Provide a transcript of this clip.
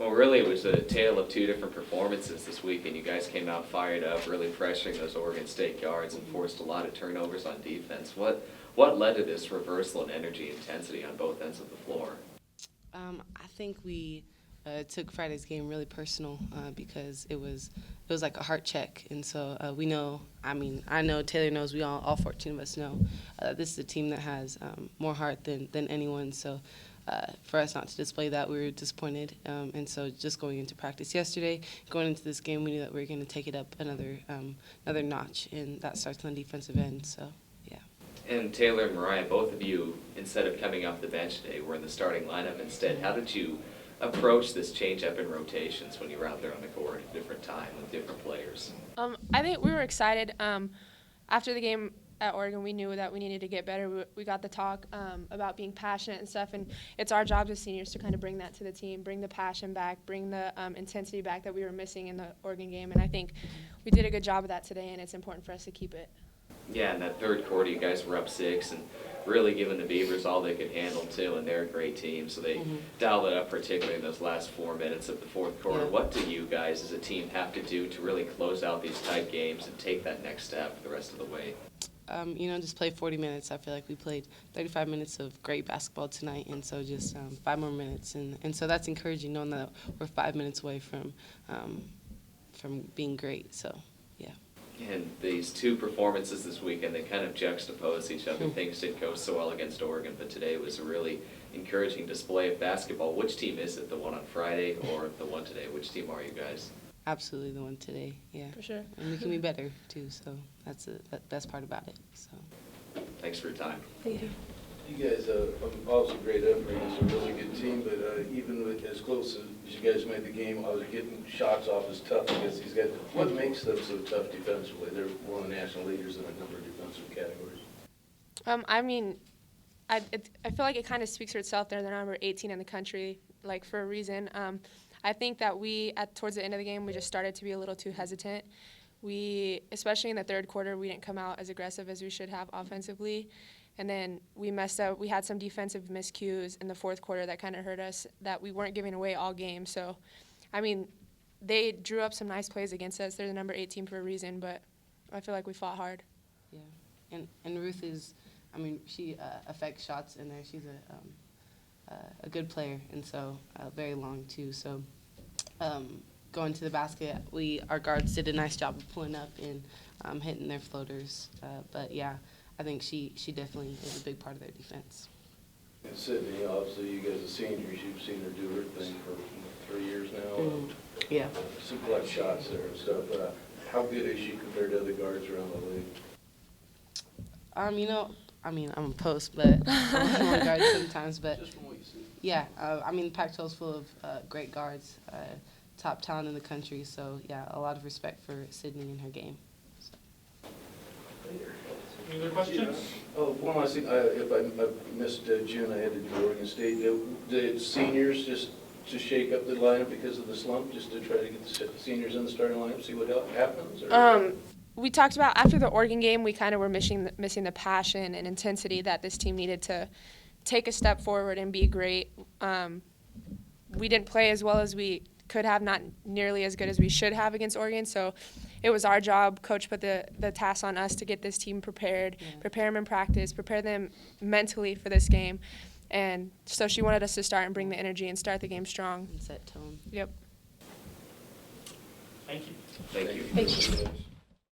Well, really, it was a tale of two different performances this week, and you guys came out fired up, really pressuring those Oregon State guards and forced a lot of turnovers on defense. What led to this reversal in energy and intensity on both ends of the floor? I think we took Friday's game really personal because it was like a heart check, and so we know. I know Taylor knows. We all 14 of us know this is a team that has more heart than anyone. So for us not to display that, we were disappointed. And so just going into practice yesterday, going into this game, we knew that we were going to take it up another notch, and that starts on the defensive end. So. And Taylor and Mariah, both of you, instead of coming off the bench today, were in the starting lineup instead. How did you approach this change-up in rotations when you were out there on the court at a different time with different players? I think we were excited. After the game at Oregon, we knew that we needed to get better. We got the talk about being passionate and stuff, and it's our job as seniors to kind of bring that to the team, bring the passion back, bring the intensity back that we were missing in the Oregon game. And I think we did a good job of that today, and it's important for us to keep it. Yeah, in that third quarter, you guys were up 6 and really giving the Beavers all they could handle, too, and they're a great team. So they dialed it up, particularly in those last 4 minutes of the fourth quarter. Yeah. What do you guys as a team have to do to really close out these tight games and take that next step the rest of the way? Just play 40 minutes. I feel like we played 35 minutes of great basketball tonight, and so just 5 more minutes. And so that's encouraging, knowing that we're 5 minutes away from being great. So, yeah. And these two performances this weekend, they kind of juxtapose each other. Things didn't go so well against Oregon, but today was a really encouraging display of basketball. Which team is it, the one on Friday or the one today? Which team are you guys? Absolutely the one today, yeah. For sure. And we can be better, too, so that's the best part about it. So. Thanks for your time. Thank you. You guys also great effort. It's a really good team, but even with as close as you guys made the game, I was getting shots off as tough against these guys. What makes them so tough defensively? They're one of the national leaders in a number of defensive categories. I feel like it kind of speaks for itself. They're the number 18 in the country, like for a reason. I think that towards the end of the game, we just started to be a little too hesitant. Especially in the third quarter, we didn't come out as aggressive as we should have offensively. And then we messed up. We had some defensive miscues in the fourth quarter that kind of hurt us, that we weren't giving away all game. So, they drew up some nice plays against us. They're the number 18 for a reason, but I feel like we fought hard. Yeah, and Ruth is, she affects shots in there. She's a good player, and so very long too. So, going to the basket, our guards did a nice job of pulling up and hitting their floaters. But yeah. I think she definitely is a big part of their defense. And Sydney, obviously, you guys are seniors. You've seen her do her thing for 3 years now. Yeah. Some clutch shots there and stuff. How good is she compared to other guards around the league? I'm a post, but I'm on guards sometimes. But just from what you see. Yeah, the Pac-12 is full of great guards, top talent in the country. So yeah, a lot of respect for Sydney and her game. So. Any other questions? One last thing. If I missed June, I had to do Oregon State. Did seniors just to shake up the lineup because of the slump, just to try to get the seniors in the starting lineup, see what happens? Or? We talked about after the Oregon game, we kind of were missing the passion and intensity that this team needed to take a step forward and be great. We didn't play as well as we could have, not nearly as good as we should have against Oregon. So it was our job. Coach put the task on us to get this team prepared, prepare them in practice, prepare them mentally for this game. And so she wanted us to start and bring the energy and start the game strong. And set tone. Yep. Thank you. Thank you. Thank you.